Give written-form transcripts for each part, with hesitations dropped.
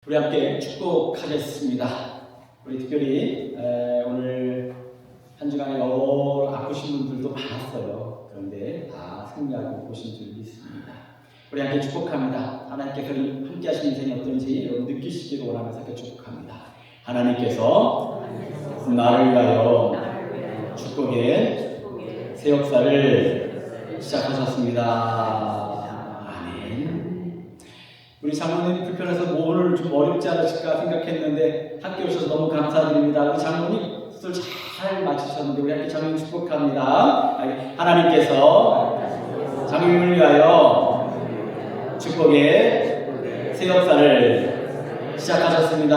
우리 함께 축복하겠습니다. 우리 특별히 오늘 한 주간에 여러 아프신 분들도 많았어요. 그런데 다 승리하고 보신 줄 믿습니다. 우리 함께 축복합니다. 하나님께서 함께 하신 인생이 어떤지 여러분 느끼시기를 원하면서 함께 축복합니다. 하나님께서 나를 위하여 축복의 새 역사를 시작하셨습니다. 우리 장로님 불편해서 뭐 오늘 좀 어렵지 않으실까 생각했는데 함께 오셔서 너무 감사드립니다. 우리 장로님 수술 잘 마치셨는데 우리 함께 장로님 축복합니다. 하나님께서 장로님을 위하여 축복의 새 역사를 시작하셨습니다.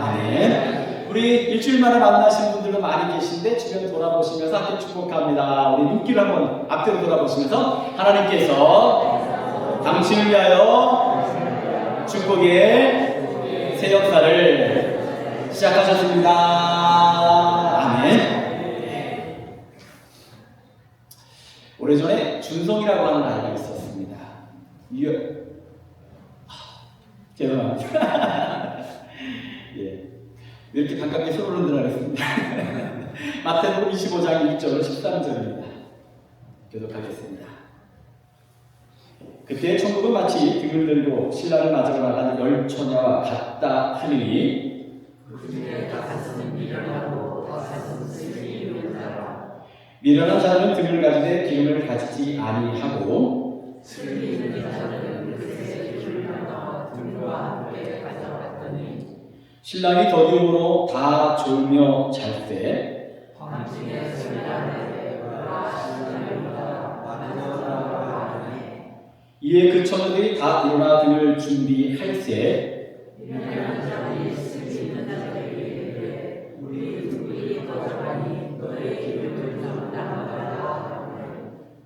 아멘. 우리 일주일 만에 만나신 분들도 많이 계신데 주변 돌아보시면서 함께 축복합니다. 우리 눈길 한번 앞뒤로 돌아보시면서 하나님께서 당신을 위하여 축복의 새 역사를 시작하셨습니다. 아멘. 오래전에 준성이라고 하는 아이가 있었습니다. 죄송합니다. 예. 이렇게 가깝게 서로 흔들어야겠습니다. 마태복음 25장 1절 13절입니다. 교독하겠습니다. 그때 천국은 마치 등을 들고 신랑을 맞으러 나가는 열 처녀와 같다 하느니 미련한 자는 등을 가지되 기름을 가지지 아니하고 신랑이 더디움으로 다 졸며 잘때 이에 그 처녀들이 다 일어나 등을 준비할세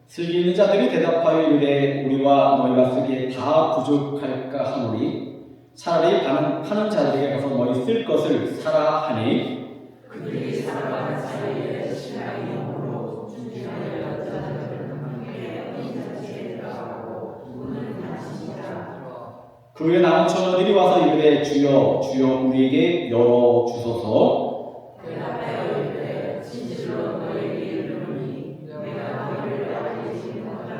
슬기 있는 자들이 대답하여 이르되 우리와 너희가 쓰기에 다 부족할까 하노니 차라리 파는 자들에게 가서 너희 쓸 것을 사라 하니 그들이 살아가는 사이에 신랑이 영으로 준비하여 그 후에 남은 처녀들이 와서 이르되 주여 주여 우리에게 열어 주소서. 대답하여 이르되 진실로 너희에게 이르노니 내가 너희를 알게 신 것이라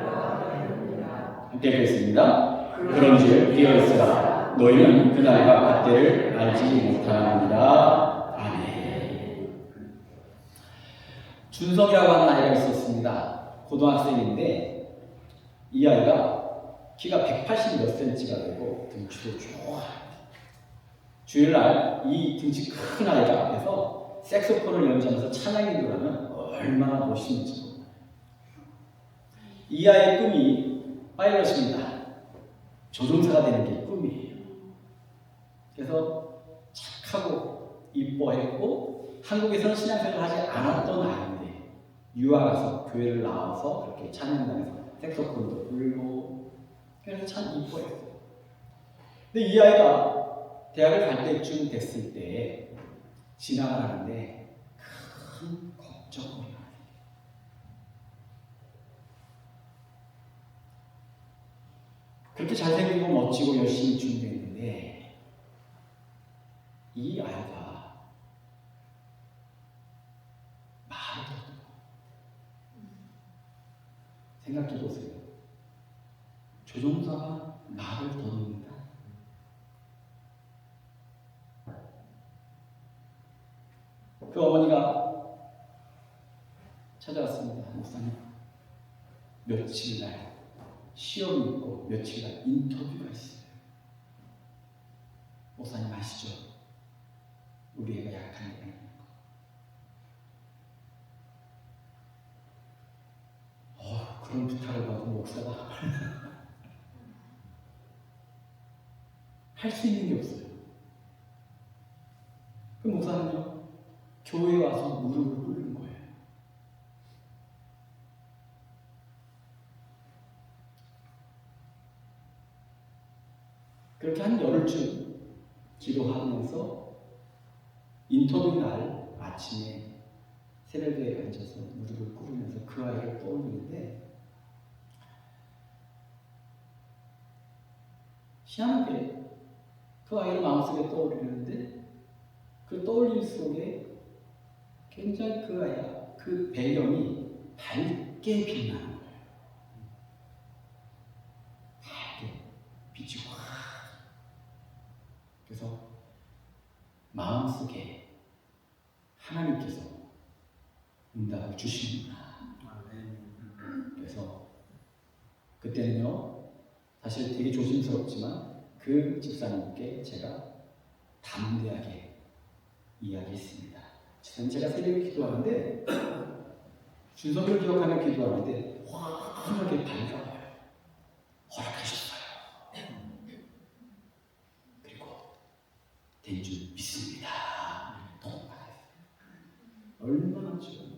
하였느니라. 함께 읽겠습니다. 그런즉 비어있으라 너희는 그날과 그때를 알지 못하느니라. 아멘. 준성이라고 하는 아이가 있었습니다. 고등학생인데 이 아이가 키가 180 몇 cm가 되고 등치도 좋아요. 주일날 이 등치 큰 아이가 앞에서 색소폰을 연주하면서 찬양이 들어가면 얼마나 멋있는지 몰라요. 이 아이의 꿈이 파일럿입니다. 조종사가 되는 게 꿈이에요. 그래서 착하고 이뻐했고 한국에서는 신앙생활을 하지 않았던 아이인데 유학 가서 교회를 나와서 그렇게 찬양단에서 색소폰도 불고 그래서 참 이뻐했어요. 근데 이 아이가 대학을 갈 때쯤 됐을 때 진학을 하는데 큰 걱정이 많아요. 그렇게 잘생기고 멋지고 열심히 준비했는데 이 아이가 말을 더듬어. 생각해보세요. 조종사가 말을 더듬는다. 그 어머니가 찾아왔습니다. 목사님, 며칠날 시험이 있고 며칠날 인터뷰가 있어요. 목사님 아시죠? 우리 애가 약한 애가 있는 거. 그런 부탁을 받은 목사가 할 수 있는 게 없어요. 그 목사는요, 교회에 와서 무릎을 꿇는 거예요. 그렇게 한 열흘쯤 기도하면서 인터뷰 날 아침에 새벽에 앉아서 무릎을 꿇으면서 그 아이를 떠올리는데 희한하게 그 아이를 마음속에 떠올리는데 그 떠올림 속에 굉장히 그 아이가 그 배경이 밝게 빛나는 거예요. 밝게 빛이 확. 그래서 마음속에 하나님께서 응답을 주시는구나. 그래서 그때는요, 사실 되게 조심스럽지만 그 집사님께 제가 담대하게 이야기했습니다. 제가 새벽에 기도하는데 준성을 기억하며 기도하는데 환하게 밝아요. 허락하셨어요. 그리고 된 줄 믿습니다. 너무 많아요. 얼마나 좋은지.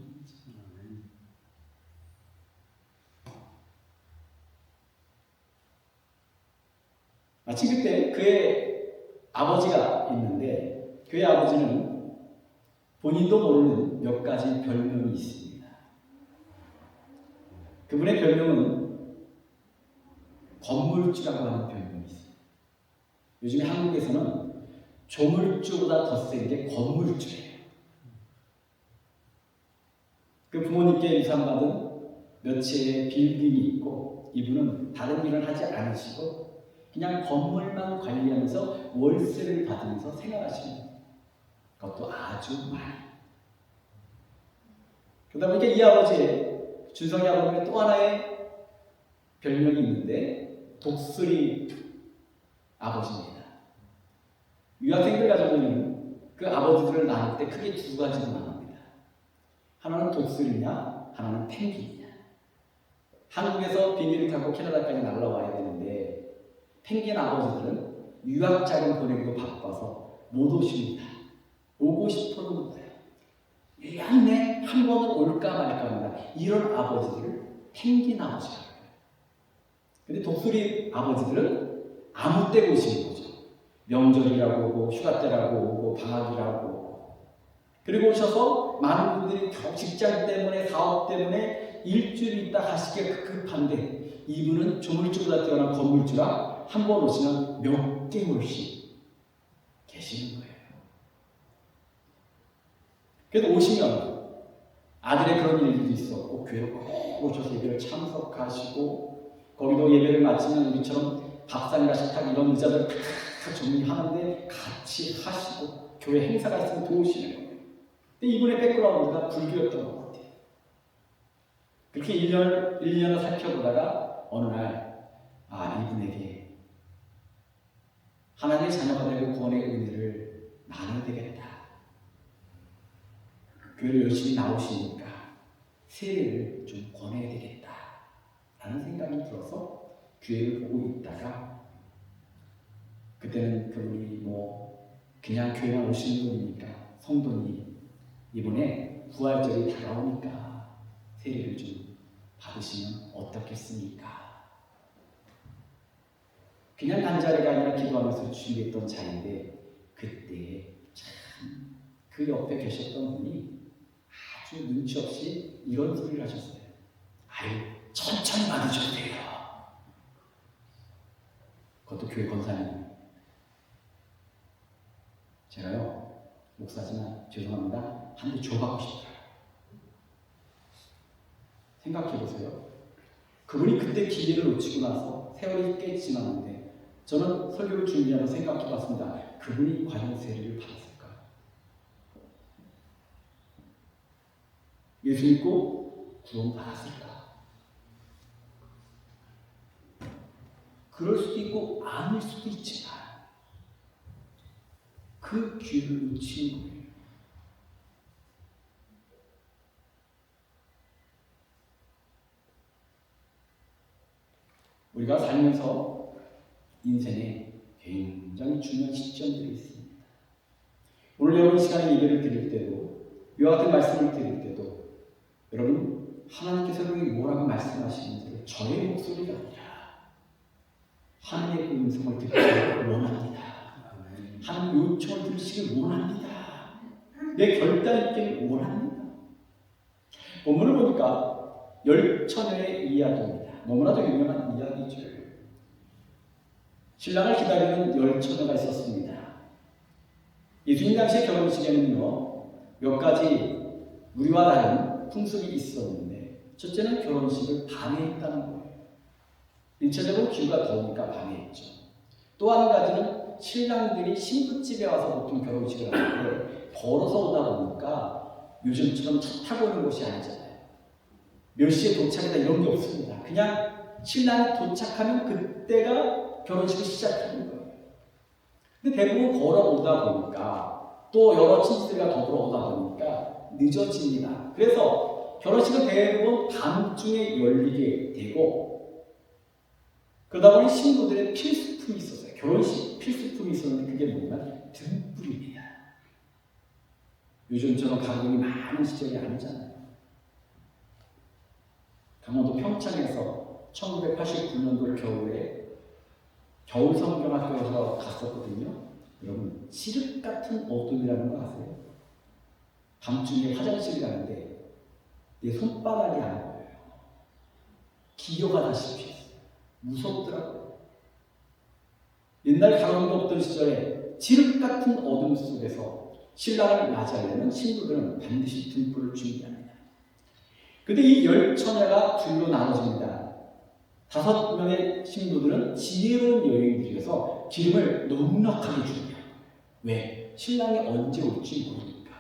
마침 그때 그의 아버지가 있는데 그의 아버지는 본인도 모르는 몇 가지 별명이 있습니다. 그분의 별명은 건물주라고 하는 별명이 있어요. 요즘에 한국에서는 조물주보다 더 센 게 건물주예요. 그 부모님께 유산받은 몇 채의 빌딩이 있고 이분은 다른 일을 하지 않으시고 그냥 건물만 관리하면서 월세를 받으면서 생활하시는 거예요. 그것도 아주 많이. 그러다 보니까 이 아버지의 준성이 아버님의 또 하나의 별명이 있는데 독수리 아버지입니다. 유학생들 가족은 그 아버지들을 나눌 때 크게 두 가지로 나눕니다. 하나는 독수리냐, 하나는 펭귄이냐. 한국에서 비행기를 타고 캐나다까지 날아와야 되는데 펭귄 아버지들은 유학 자금 보내기도 바빠서 못 오십니다. 오고 싶어도 못 와요. 1년 내에 한 번은 올까 말까 합니다. 이런 아버지들을 펭귄 아버지라고 해요. 근데 독수리 아버지들은 아무 때 오시는 거죠. 명절이라고 오고 휴가 때라고 오고 방학이라고 오고 그리고 오셔서 많은 분들이 직장 때문에 사업 때문에 일주일 있다 가시기가 급한데 이분은 조물주보다 뛰어난 건물주라 한 번 오시면 몇 개월씩 계시는 거예요. 그래도 오시면 아들의 그런 일들도 있었고 교회 꼭 오셔서 예배를 참석하시고 거기도 예배를 마치면 우리처럼 밥상이나 식탁 이런 의자들 다 정리하는데 같이 하시고 교회 행사가 있으면 도우시는 거예요. 근데 이분의 백그라운드가 불교였던 것 같아요. 그렇게 1년을 살펴보다가 어느 날 이분에게 하나님의 자녀가 되고 구원의 은혜를 나눠야 되겠다. 교회를 열심히 나오시니까 세례를 좀 권해야 되겠다. 라는 생각이 들어서 교회를 보고 있다가 그때는 그분이 그냥 교회만 오시는 분이니까 성도님 이번에 부활절이 다가오니까 세례를 좀 받으시면 어떻겠습니까? 그냥 단자리가 아니라 기도하면서 준비했던 자리인데 그때 참 그 옆에 계셨던 분이 아주 눈치 없이 이런 소리를 하셨어요. 아유, 천천히 받으셔도 돼요. 그것도 교회 권사님. 제가요, 목사지만 죄송합니다. 한 대 줘받고 싶더라고요. 생각해보세요. 그분이 그때 기회를 놓치고 나서 세월이 꽤 지났는데 저는 설교를 준비하며 생각해봤습니다. 그분이 과연 세례를 받았을까? 예수 믿고 구원 받았을까? 그럴 수도 있고 아닐 수도 있지만 그 기회를 놓친 거예요. 우리가 살면서 인생에 굉장히 중요한 시점들이 있습니다. 오늘 여러분 시간에 예배를 드릴 때도 이와 같은 말씀을 드릴 때도 여러분 하나님께서 우리에게 뭐라고 말씀하시는지를 저의 목소리가 아니라 하나님의 음성을 듣기 원합니다. 하나님 요청을 들으시길 원합니다. 내 결단 있기를 원합니다. 본문을 보니까 열처녀의 이야기입니다. 너무나도 유명한 이야기죠. 신랑을 기다리는 열처녀가 있었습니다. 예수님 당시의 결혼식에는요, 몇 가지 우리와 다른 풍습이 있었는데, 첫째는 결혼식을 밤에 했다는 거예요. 일차적으로 기후가 더우니까 밤에 했죠. 또 한 가지는 신랑들이 신부집에 와서 보통 결혼식을 하는데 걸어서 오다 보니까 요즘처럼 차 타고 오는 곳이 아니잖아요. 몇 시에 도착이다 이런 게 없습니다. 그냥 신랑이 도착하면 그때가 결혼식을 시작하는 거예요. 근데 대부분 걸어오다 보니까 또 여러 친지들과 더불어 오다 보니까 늦어집니다. 그래서 결혼식은 대부분 밤중에 열리게 되고, 그러다 보니 신부들의 필수품이 있었어요. 결혼식 필수품이 있었는데 그게 뭐냐면 등불입니다. 요즘처럼 가격이 많은 시절이 아니잖아요. 강원도 평창에서 1989년도 겨울에 겨울 성경학교에서 갔었거든요. 여러분, 칠흑 같은 어둠이라는 거 아세요? 밤중에 화장실 가는데 내 손바닥이 안 보여요. 기어가다시피 했어요. 무섭더라고요. 옛날 가로등도 없던 시절에 칠흑 같은 어둠 속에서 신랑을 맞이하려면 신부들은 반드시 등불을 준비합니다. 근데 이 열처녀가 둘로 나눠집니다. 5명의 신부들은 지혜로운 여인들이어서 기름을 넉넉하게 준비합니다. 왜? 신랑이 언제 올지 모르니까.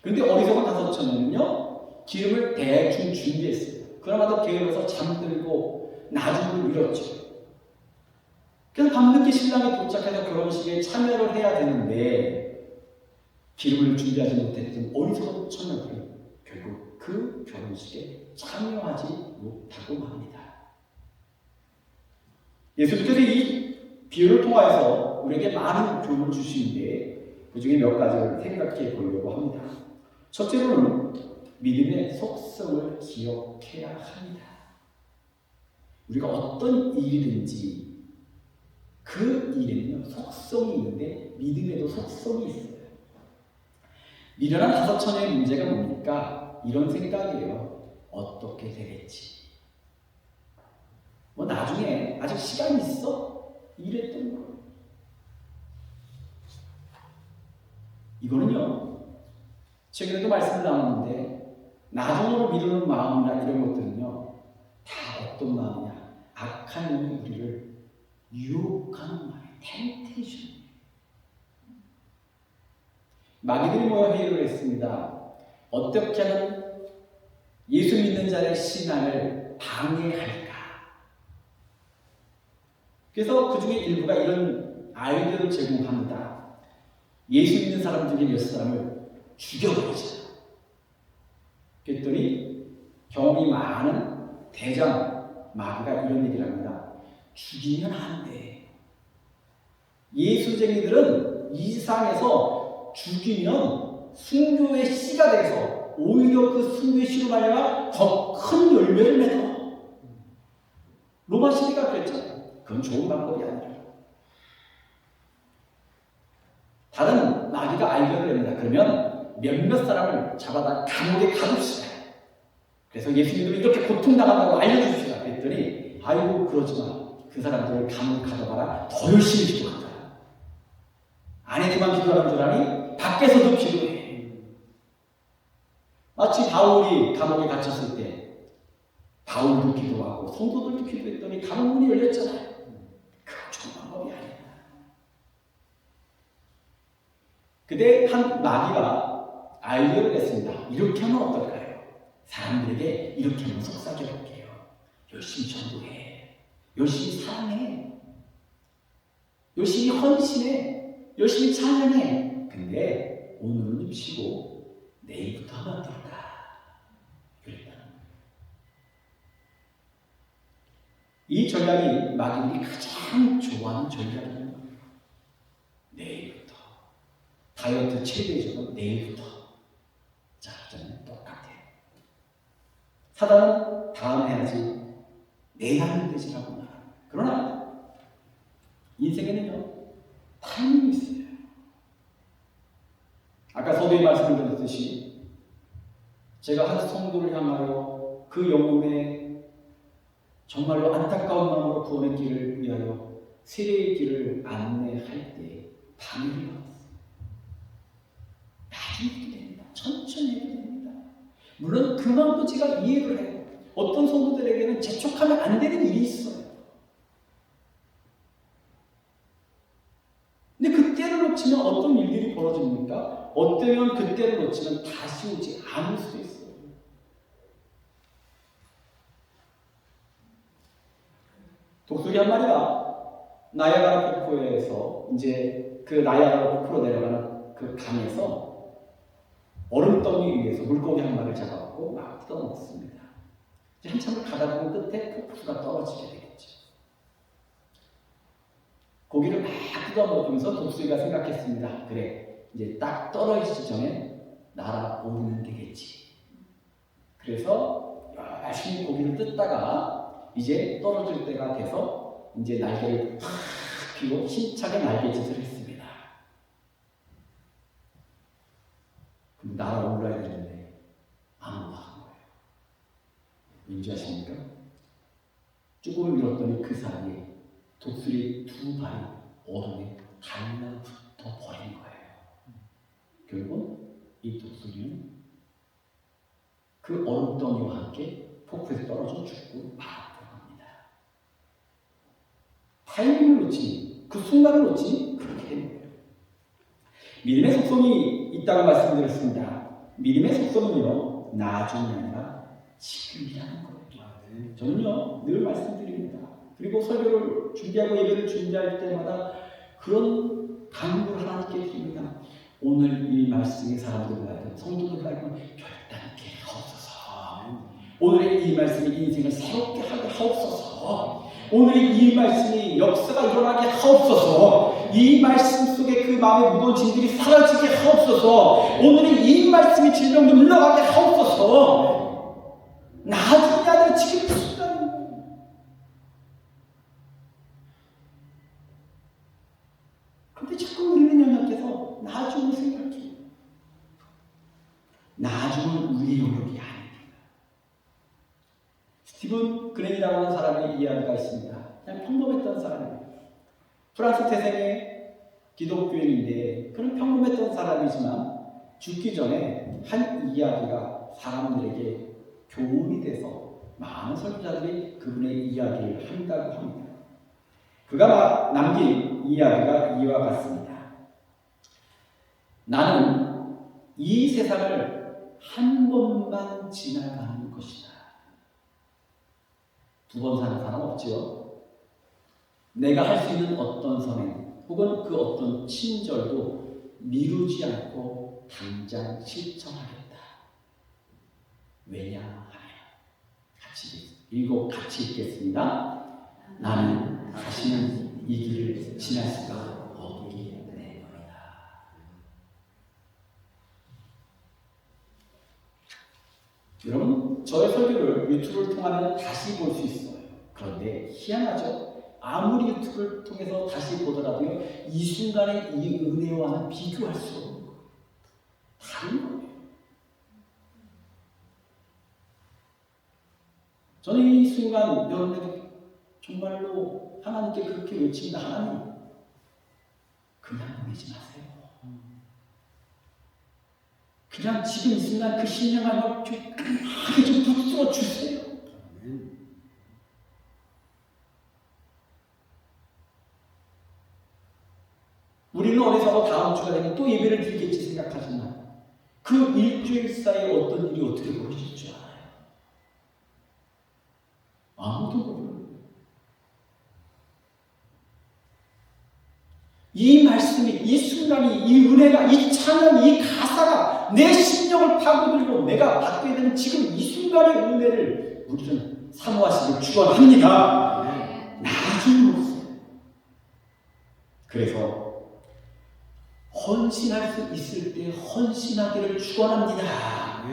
그런데 어리석은 5처녀는요, 기름을 대충 준비했어요. 그러나도 게을러서 잠들고 나중을 미뤘죠. 그래서 밤늦게 신랑이 도착해서 결혼식에 참여를 해야 되는데 기름을 준비하지 못했던 어리석은 처녀들은 결국 그 결혼식에 참여하지 못하고 맙니다. 예수님께서 이 비유를 통하여서 우리에게 많은 교훈을 주시는데 그 중에 몇 가지를 생각해 보려고 합니다. 첫째로는 믿음의 속성을 기억해야 합니다. 우리가 어떤 일이든지 그 일에는 속성이 있는데 믿음에도 속성이 있어요. 미련한 5처녀의 문제가 뭡니까? 이런 생각이에요. 어떻게 되겠지? 뭐 나중에 아직 시간이 있어? 이랬던 거예요. 이거는요, 최근에도 말씀을 나눴는데 나중으로 미루는 마음이나 이런 것들은요, 다 어떤 마음이냐? 악한 영이 우리를 유혹하는 마음이에요. 템테이션. 마귀들이 모여 회의를 했습니다. 어떻게 하면 예수 믿는 자의 신앙을 방해할까? 그래서 그 중에 일부가 이런 아이디어를 제공합니다. 예수 믿는 사람 중에 몇 사람을 죽여버리자. 그랬더니 경험이 많은 대장 마귀가 이런 얘기를 합니다. 죽이면 안 돼. 예수쟁이들은 이 세상에서 죽이면 순교의 씨가 돼서 오히려 그 순교의 씨로 말미암아 더 큰 열매를 맺어. 로마 시대가 그랬잖아요. 그건 좋은 방법이 아니라. 다른 마귀가 아이디어를 냅니다. 그러면 몇몇 사람을 잡아다 감옥에 가둡시다. 그래서 예수님도 이렇게 고통당한다고 알려주시라. 그랬더니 아이고 그러지 마. 그 사람들을 감옥에 가둬봐라. 더 열심히 기도한다. 안에서만 기도하는 줄 아니 밖에서도 기도해. 마치 바울이 감옥에 갇혔을 때 바울도 기도하고 성도들도 기도했더니 감옥 문이 열렸잖아요. 그건 좋은 방법이 아니야. 그때 한 마귀가 아이디어를 냈습니다. 이렇게 하면 어떨까요? 사람들에게 이렇게 하면 속삭여볼게요. 열심히 전도해. 열심히 사랑해. 열심히 헌신해. 열심히 찬양해. 근데 오늘은 좀 쉬고 내일부터 하면 어떨까? 그랬다는 거예요. 이 전략이 마귀들이 가장 좋아하는 전략이에요. 내일부터. 다이어트 최대적으로 내일부터. 자, 저는 똑같아요. 사단은 다음 해야지, 내일 하면 되지라고 말합니다. 그러나 인생에는요, 타이밍이 있어요. 아까 서두에 말씀드렸듯이 제가 한 성도를 향하여 그 영혼의 정말로 안타까운 마음으로 구원의 길을 위하여 세례의 길을 안내할 때 방해를 받았어요. 나중에 해도 됩니다. 천천히 해도 됩니다. 물론 그 마음도 제가 이해를 해요. 어떤 성도들에게는 재촉하면 안 되는 일이 있어요. 근데 그때를 놓치면 어떤 일들이 벌어집니까? 어때면 그때를 놓치면 다시 오지 않을 수도 있어요. 독수리 한 마리가 나야가라 폭포에서 이제 그 나야가라 폭포로 내려가는 그 강에서 얼음덩이 위에서 물고기 한 마리를 잡아갖고 막 뜯어먹습니다. 한참을 가다 보면 끝에 폭포가 떨어지게 되겠죠. 고기를 막 뜯어먹으면서 독수리가 생각했습니다. 그래, 이제 딱 떨어지기 전에 날아오르면 되겠지. 그래서 열심히 고기를 뜯다가 이제 떨어질 때가 돼서 이제 날개를 팍 펴고 힘차게 날개짓을 했습니다. 그럼 날아올라야 되는데 아무도 한 거예요. 왠지 아십니까? 조금 밀었더니 그 사이에 독수리 두 발이 얼음에 달라붙어 버린 거예요. 결국 이 독수리는 그 얼음덩이와 함께 폭포에서 떨어져 죽고 바로 들어갑니다. 타이밍을 놓치니, 그 순간을 놓치니 그렇게 되는 거예요. 믿음의 속성이 있다고 말씀드렸습니다. 믿음의 속성은요, 나중이 아니라 지금이라는 거예요. 저는요, 늘 말씀드립니다. 그리고 설교를 준비하고 예배를 준비할 때마다 그런 강구를 하나님께 드립니다. 오늘 이 말씀이 사람들과 성도들과 결단케 하옵소서. 오늘의 이 말씀이 인생을 새롭게 하게 하옵소서. 오늘의 이 말씀이 역사가 일어나게 하옵소서. 이 말씀 속에 그 마음에 묻은 진들이 사라지게 하옵소서. 오늘의 이 말씀이 질병도 물러가게 하옵소서. 나중에 아니라 지금 그 순간입니다. 근데 자꾸 우리는 연약해서 나중을 생각해요. 나중은 우리의 영역이 아닙니다. 스티븐 그랜이라고 하는 사람의 이야기가 있습니다. 그냥 평범했던 사람이에요. 프랑스 태생의 기독교인인데 그런 평범했던 사람이지만 죽기 전에 한 이야기가 사람들에게 교훈이 돼서 많은 설교자들이 그분의 이야기를 한다고 합니다. 그가 남긴 이야기가 이와 같습니다. 나는 이 세상을 한 번만 지나가는 것이다. 두 번 사는 사람 없지요? 내가 할 수 있는 어떤 선행 혹은 그 어떤 친절도 미루지 않고 당장 실천하겠다. 왜냐하면 같이 읽겠습니다. 나는 다시는 이 길을 지날 수가 없기 때문이다. 여러분, 저의 설교를 유튜브를 통하면 다시 볼 수 있어요. 그런데 희한하죠? 아무리 유튜브를 통해서 다시 보더라도요, 이 순간의 이 은혜와는 비교할 수 없는 거예요. 다른 거예요. 저는 이 순간 여러분에게 정말로 하나님께 그렇게 외칩니다. 하나님, 그냥 보내지 마세요. 그냥 지금 이 순간 그 신령함을 좀 강하게 좀 북돋워 주세요. 우리는 어디서 다음 주가 되면 또 예배를 드리겠지 생각하지만 그 일주일 사이에 어떤 일이 어떻게 벌어질 줄 알아요? 아무도 모르는 거예요. 이 말씀이, 이 순간이, 이 은혜가, 이 찬양, 이 가사가 내 심령을 파고들고 내가 받게 되는 지금 이 순간의 은혜를 우리는 사모하시길 축원합니다. 나중에 없어요. 그래서 헌신할 수 있을 때 헌신하기를 축원합니다.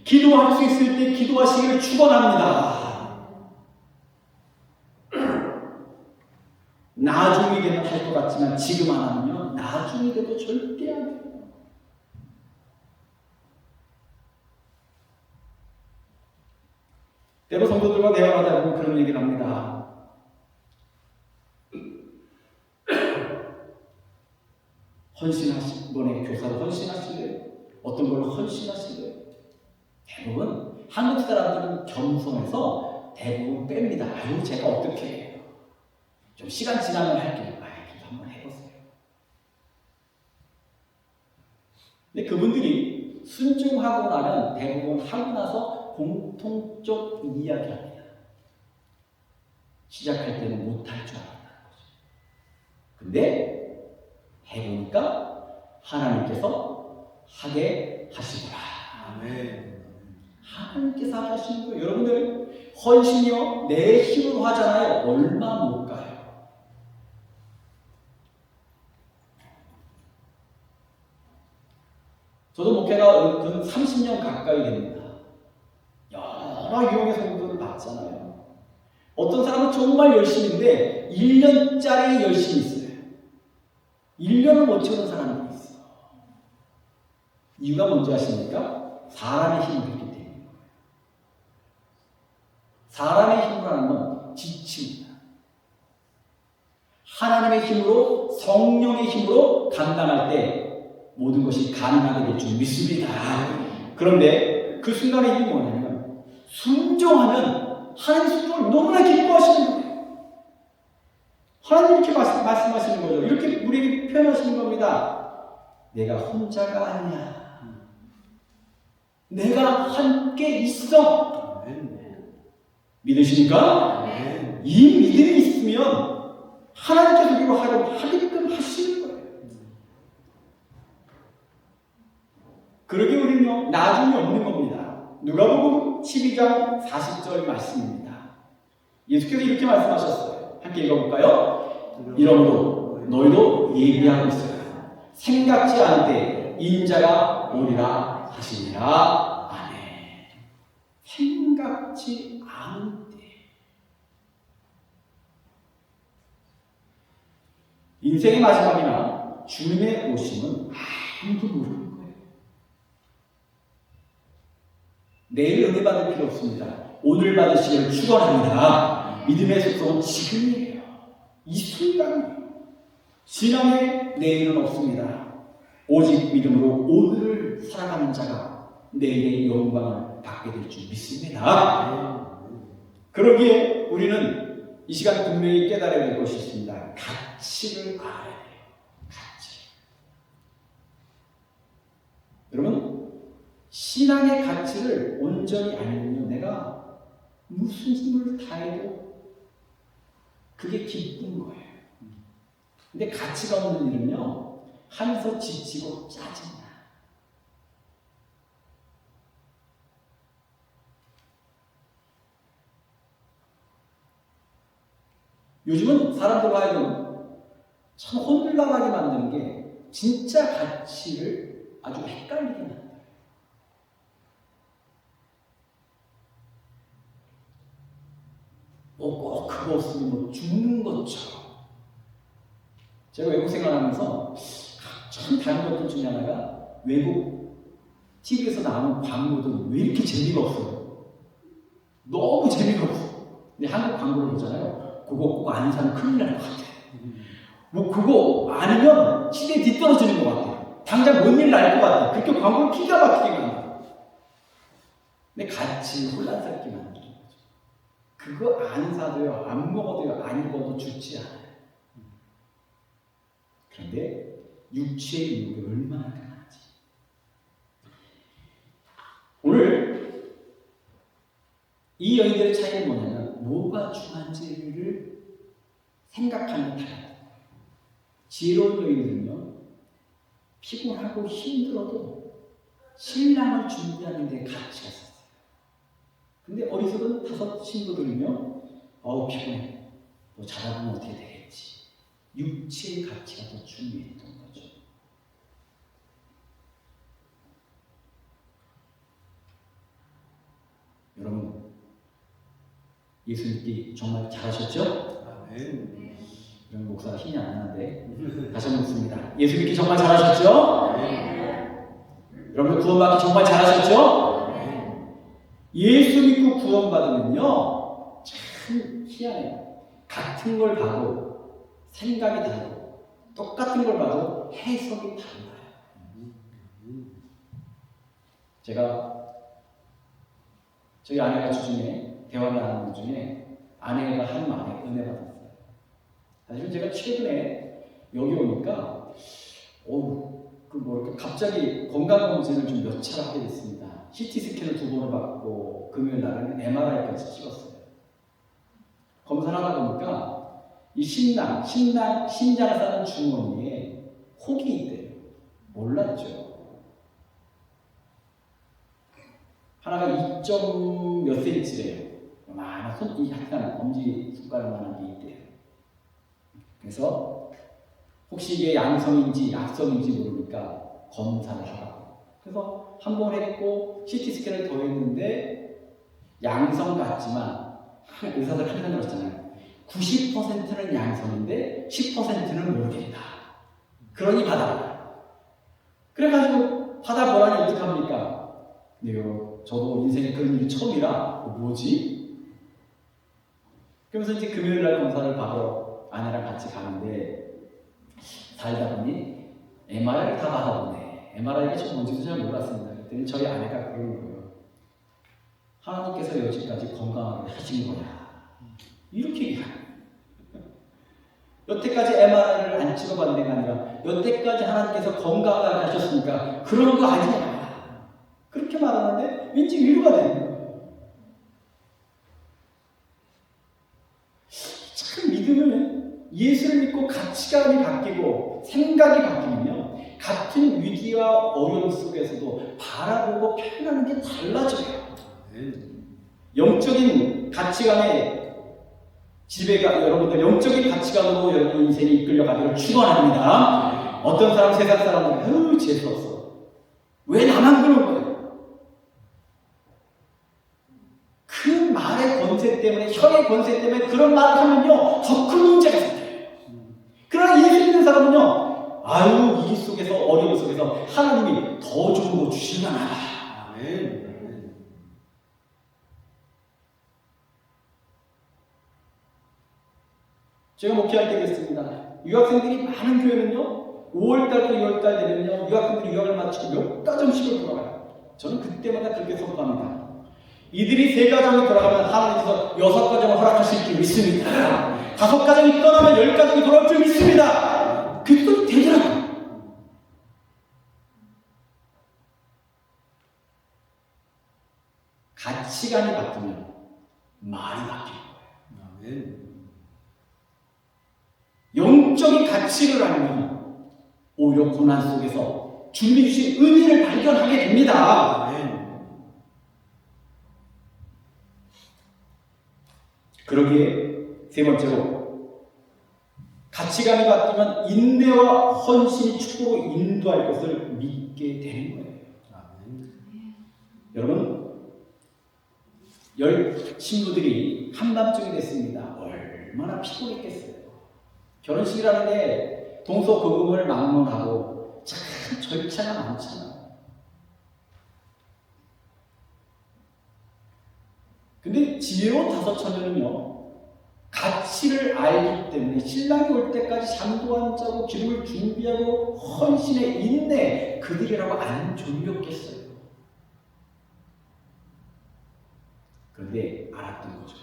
기도할 수 있을 때 기도하시기를 축원합니다. 나중에 되면 할 것 같지만 지금 안 하면 나중에 돼도 절대 안 돼요. 때로 성도들과 대화하다 보면 그런 얘기를 합니다. 이번에 교사로 헌신하실래요? 어떤 걸로 헌신하실래요? 대부분 한국 사람들은 겸손해서 대부분 뺍니다. 아유, 제가 어떻게 해요? 좀 시간 지나면 할게요. 아유, 한번 해보세요. 근데 그분들이 순종하고 나면 대부분 하고 나서 공통적 이야기합니다. 시작할 때는 못할 줄 알았다는 거죠. 근데 해보니까 하나님께서 하게 하시더라. 아멘. 하나님께서 하게 하시는 거예요. 여러분들 헌신이요 내 힘으로 하잖아요. 얼마 못 가요. 저도 목회가 근 30년 가까이 됩니다. 여러 유형의 성도들을 봤잖아요. 어떤 사람은 정말 열심인데 1년짜리 열심히 있어요. 1년을 못 채우는 사람들이 있어요. 이유가 뭔지 아십니까? 사람의 힘을 했기 때문에. 사람의 힘으로 하는 건 지칩니다. 하나님의 힘으로, 성령의 힘으로 감당할 때 모든 것이 가능하게 될 줄 믿습니다. 그런데 그 순간의 일이 뭐냐면 순종하면 하나님 순종을 너무나 기뻐하시는 거예요. 하나님 이렇게 말씀하시는 거죠. 이렇게 우리에게 표현하시는 겁니다. 내가 혼자가 아니야. 내가 함께 있어. 믿으십니까? 이 믿음이 있으면 하나님께서 우리로 하게끔 하시는 거예요. 그러게 우리는요, 나중에 없는 겁니다. 누가복음 12장 40절 말씀입니다. 예수께서 이렇게 말씀하셨어요. 함께 읽어볼까요? 이러므로 너희도 예비하고 있어라. 생각지 않을 때 인자가 오리라 하시니라. 아멘. 생각지 않을 때. 인생의 마지막이나 주님의 오심은 아무도 모르는 거예요. 내일 은혜 받을 필요 없습니다. 오늘 받으시기를 축원합니다. 믿음의 속성은 지금이에요. 이 순간이에요. 신앙의 내일은 없습니다. 오직 믿음으로 오늘을 살아가는 자가 내일의 영광을 받게 될 줄 믿습니다. 그러기에 우리는 이 시간 분명히 깨달아야 될 것이 있습니다. 가치를 알아야 돼요. 가치. 여러분, 신앙의 가치를 온전히 알면 내가 무슨 힘을 다해도 그게 기쁜 거예요. 근데 가치가 없는 일은요, 하면서 지치고 짜증나. 요즘은 사람들과 하여금 참 혼란하게 만드는 게 진짜 가치를 아주 헷갈리게 만들어요. 꼭 그거 없으면 뭐 죽는 것처럼. 제가 외국 생활하면서 참 다른 것들 중에 하나가 외국 TV에서 나오는 광고들은 왜 이렇게 재미가 없어요? 너무 재미가 없어. 근데 한국 광고를 보잖아요. 그거 꼭 아는 사람 큰일 날 것 같아. 뭐 그거 아니면 시대에 뒤떨어지는 것 같아. 당장 뭔 일 날 것 같아. 그렇게 광고를 기가 막히게 만들어. 근데 같이 혼란스럽게 만들어. 그거 안 사도요, 안 먹어도요, 안 입어도 좋지 않아요. 그런데 육체의 유혹이 얼마나 강한지. 오늘 이 여인들의 차이는 뭐냐면 뭐가 중요한지를 생각하는 타입. 지혜로운 여인들은요, 피곤하고 힘들어도 신랑을 준비하는 데 가치가 있어요. 근데 어리석은 다섯 신부들은요, 피곤해. 너 자다 보면 어떻게 되겠지. 육체의 가치가 더 중요했던 거죠. 여러분, 예수 믿기 정말 잘하셨죠? 아멘. 이런 목사가 힘이 안 나는데 다시 한번 묻습니다. 예수 믿기 정말 잘하셨죠? 여러분 구원받기 정말 잘하셨죠? 예수 믿고 구원받으면요, 참 희한해요. 같은 걸 봐도 생각이 다르고 똑같은 걸 봐도 해석이 달라요. 제가 저희 아내가 주중에 대화를 나누는 중에 아내가 한 말에 은혜 받았어요. 사실은 제가 최근에 여기 오니까 갑자기 건강검진을 좀 몇 차를 하게 됐습니다. CT 스캔을 2번을 받고 금요일 날은 MRI까지 찍었어요. 검사를 하다 보니까 이 심장을 싸는 주머니에 혹이 있대요. 몰랐죠. 하나가 2점 몇 cm래요. 요만한 이 약간 엄지 손가락만한 게 있대요. 그래서 혹시 이게 양성인지 약성인지 모르니까 검사를 하라고. 그래서 한 번 했고 CT 스캔을 더 했는데 양성 같지만 의사들 항상 그렇잖아요. 90%는 양성인데 10%는 모르겠다. 그러니 받아라. 그래가지고 받아보라니 어떡합니까? 네요. 저도 인생에 그런 일이 처음이라 뭐지? 그러면서 이제 금요일날 검사를 받으러 아내랑 같이 가는데 살다 보니 MRI를 다 받아보네. MRI가 좀 뭔지도 잘 몰랐습니다. 그랬더니 저희 아내가 그러는 거예요. 하나님께서 여지까지 건강하게 하신 거야. 이렇게 얘기해요. 여태까지 MRI를 안 찍어봤는 게 아니라 여태까지 하나님께서 건강하게 하셨으니까 그런 거 아니야. 그렇게 말하는데 왠지 위로가 되는 거예요. 참 믿으면 예수를 믿고 가치관이 바뀌고 생각이 바뀌면요. 같은 위기와 어려움 속에서도 바라보고 표현하는 게 달라져요. 영적인 가치관에 여러분들 영적인 가치관으로 여러분 인생이 이끌려가기를 축원합니다. 어떤 사람 세상 사람은 재수없어. 왜 나만 그런 거예요? 그 말의 권세 때문에 혀의 권세 때문에 그런 말을 하면요 더 큰 문제가 생겨요. 그러나 예수 믿는 사람은요 위기 속에서 어려움 속에서 하나님이 더 좋은 거 주시려나. 아멘. 제가 목회할 때 그랬습니다. 유학생들이 많은 교회는요 5월달부터 2월달 되면요 유학생들이 유학을 마치고 몇 가정씩을 돌아가요. 저는 그때마다 그렇게 선포합니다. 이들이 3가정이 돌아가면 하나님께서 6가정을 허락하실 줄 믿습니다. 5가정이 떠나면 10가정이 돌아올 줄 믿습니다. 그것도 되더라고요. 가치관이 바뀌면 말이 바뀌는 거예요. 아멘. 영적인 가치를 알면 오히려 고난 속에서 주님이 주신 은혜를 발견하게 됩니다. 아멘. 그러기에 3번째로 가치관이 바뀌면 인내와 헌신이 축복으로 인도할 것을 믿게 되는 거예요. 아멘. 여러분 10 친구들이 한밤중이 됐습니다. 얼마나 피곤했겠어요. 결혼식이라는 게 동서고금을 막론하고 참 절차가 많잖아요. 근데 지혜로운 5 처녀는요 가치를 알기 때문에 신랑이 올 때까지 잠도 안 자고 기름을 준비하고 헌신의 인내, 그들이라고 안 졸렸겠어요. 그런데 알았던 거죠.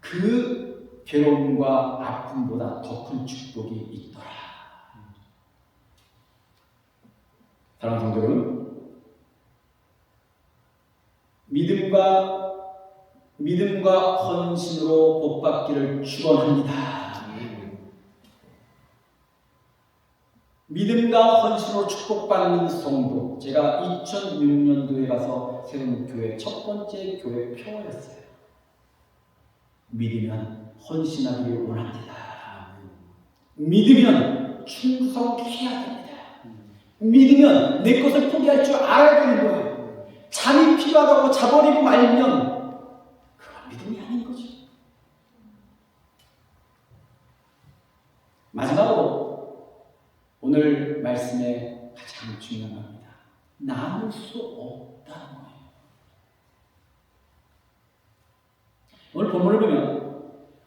그 괴로움과 아픔보다 더 큰 축복이 있더라. 사랑하는 성도 여러분, 믿음과 헌신으로 복받기를 축원합니다. 믿음과 헌신으로 축복받는 성도, 제가 2006년도에 가서 세운 교회 첫 번째 교회 표어였어요. 믿으면 헌신하기를 원합니다. 믿으면 충성해야 됩니다. 믿으면 내 것을 포기할 줄 알아야 되는 거예요. 잠이 필요하다고 자버리고 말면 그건 믿음이 아닌 거죠. 마지막으로 오늘 말씀에 가장 중요한 겁니다. 나눌 수 없다는 거예요. 오늘 본문을 보면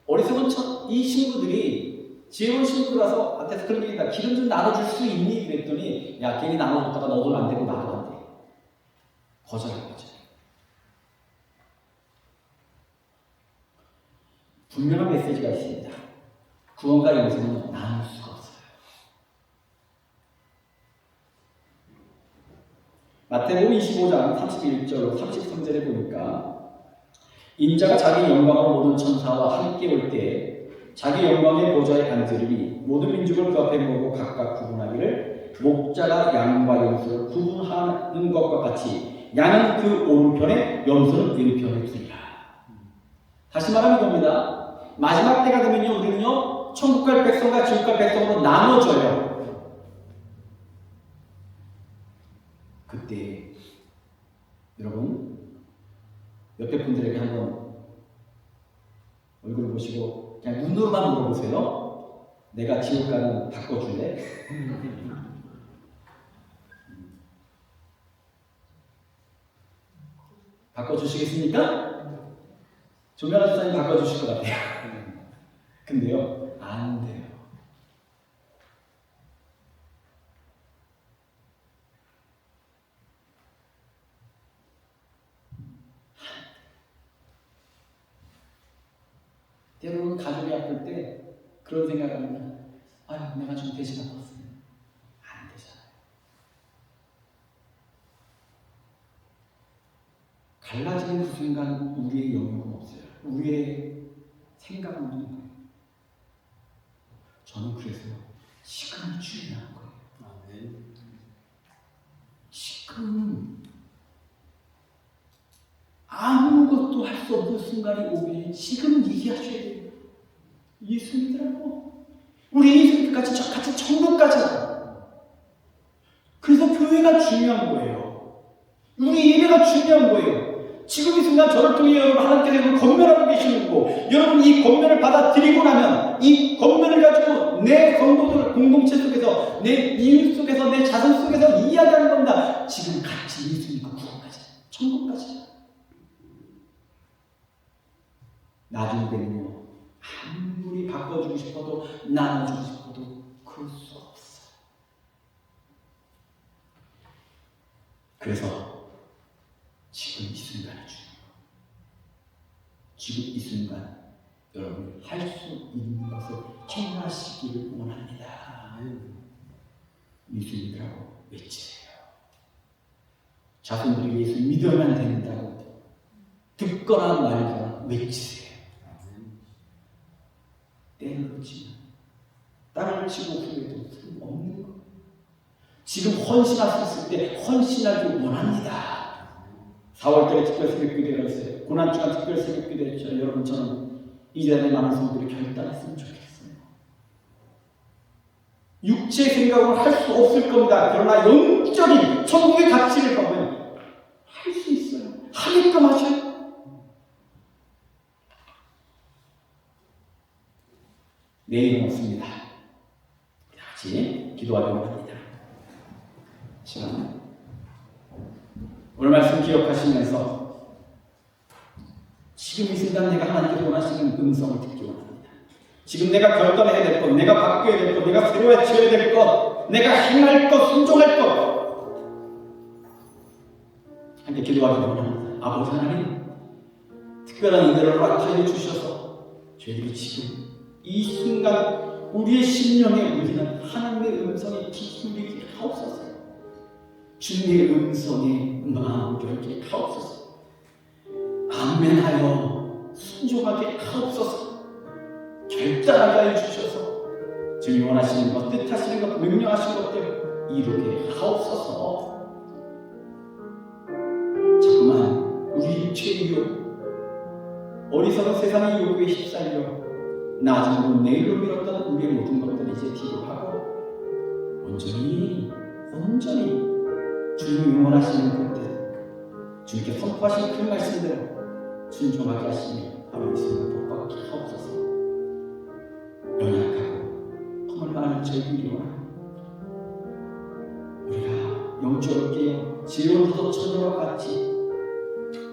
어리석은 이 신부들이 지혜로운 신부라서 앞에서 그런 얘기다. 기름 좀 나눠줄 수 있니? 그랬더니 야 괜히 나눠줬다가 너도 안 되고 나도 안 돼. 거절한 거죠. 분명한 메시지가 있습니다. 구원과 영생은 나눌 수가 없어요. 마태복음 25장 31절 33절에 보니까 인자가 자기 영광으로 모든 천사와 함께 올 때 자기 영광의 보좌에 앉으리니 모든 민족을 그 앞에 모으고 각각 구분하기를 목자가 양과 염소를 구분하는 것과 같이 양은 그 오른편에 염소는 왼편에 두리라. 다시 말하면 이겁니다. 마지막 때가 되면요 우리는요 천국 갈 백성과 지옥 갈 백성으로 나눠져요. 그때 여러분 옆에 분들에게 한번 얼굴을 보시고 그냥 눈으로만 물어보세요. 내가 지옥 가는 바꿔줄래? 바꿔주시겠습니까? 조명아 집사님 바꿔주실 것 같아요. 근데요 안 돼요. 때로는 가족이 아플 때 그런 생각을 합니다. 아유 내가 좀 대신 아팠으면 안 되잖아요. 갈라지는 그 순간 우리의 영역은 없어요. 우리의 생각은 없는 거예요. 저는 그래서 지금이 중요한 거예요. 지금 아무것도 할 수 없는 순간이 오면 지금 얘기하셔야 돼요. 예수 믿으라고. 우리 예수 같이 천국 가자. 그래서 교회가 중요한 거예요. 우리 예배가 중요한 거예요. 지금 이 순간 저를 통해 여러분 하나님께서 권면하고 계시는 거고 여러분 이 권면을 받아들이고 나면 이 권면을 가지고 내 성도들 공동체 속에서 내 이웃 속에서 내 자손 속에서 이야기하는 겁니다. 지금 같이 예수 믿고 구원하자. 천국 가자. 나중에 되면요 아무리 바꿔주고 싶어도 나눠주고 싶어도 그럴 수 없어. 그래서 지금 이 순간이 중요해요. 지금 이 순간 여러분이 할 수 있는 것을 행하시기를 원합니다. 예수 믿으라고 외치세요. 자손들이 예수 믿어야만 된다고 듣거나 말거나 외치세요. 때를 놓치면 땅을 치고 후회도 없는 거. 지금 헌신하셨을 때 헌신하기 원합니다. 4월달에 특별 새벽기도가 있어요. 고난주간 특별 새벽기도 했죠. 여러분 저는 이 자리에 많은 성도들이 결단했으면 좋겠어요. 육체 생각으로 할 수 없을 겁니다. 그러나 영적인 천국의 가치를 보면 할 수 있어요. 하게끔 하셔요. 내일은 없습니다. 같이 기도하려고 합니다. 시간 오늘 말씀 기억하시면서 지금 이 순간 내가 하나님께서 원하시는 음성을 듣기 원합니다. 지금 내가 결단해야 될 것, 내가 바뀌어야 될 것, 내가 새로워져야 될 것, 내가 행할 것, 순종할 것 함께 기도하기 원합니다. 아버지 하나님 특별한 은혜를 허락하여 주셔서 저희들이 지금 이 순간 우리의 심령에 울리는 하나님의 음성에 귀 기울이게 하옵소서. 주님의 음성에 마음을 열게 하옵소서. 아멘하여 순종하게 하옵소서. 결단하게 하여 주셔서 주님 원하시는 것, 뜻하시는 것, 명령하시는 것들 이루게 하옵소서. 자꾸만 우리 죄의 유혹, 어리석은 세상의 유혹에 휩싸여 나중으로 내일로 미뤘던 우리의 모든 것들을 이제 뒤로 하고 온전히 주님이 원하시는 것들 주님께 선포하신 그 말씀대로 순종하게 하시며 하나님의 손을 복받게 하옵소서. 연약하고 허물 많은 저희들이 우리가 영적으로 지혜로운 천녀와 같이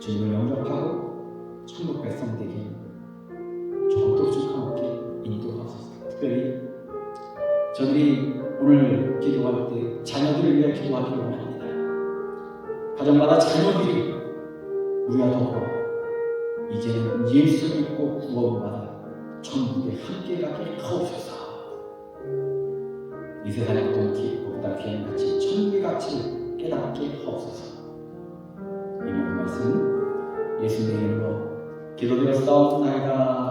주님을 영접하고 천국 백성 되게 저도 좀 함께 인도하소서. 특별히 저들이 오늘 기도할 때 자녀들을 위해 기도하기를 원합니다. 가정마다 자녀들이 우리와 더불어 이제는 예수 믿고 구원받아 천국에 함께 가게 하옵소서. 이 세상의 어떤 기쁘보다 귀한 가치, 천국의 가치를 깨닫게 하옵소서. 이 모든 말씀 예수님의 이름으로 기도드렸사옵나이다.